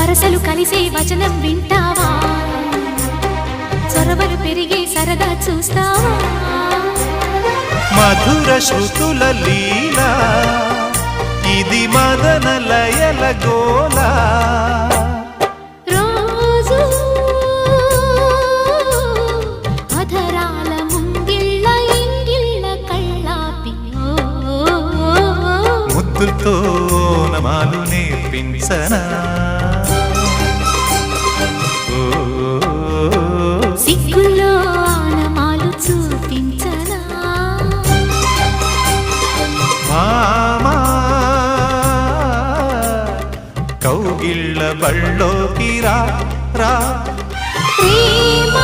వరసలు కలిసే వచనం వింటావా చొరవలు పెరిగే సరదా చూస్తావా మధుర శృతుల లీలా ఇది మదన లయల గోలా రోజు అధరాల ముంగిళ్ళ ఇంగిళ్ళ కళ్ళాపి ముద్దుతో నమాలు నేర్పించనా సిగ్గుల్లో ఆనమాలు చూపించనా మామా కౌగిళ్ళ బళ్ళోకి రా రా ప్రేమ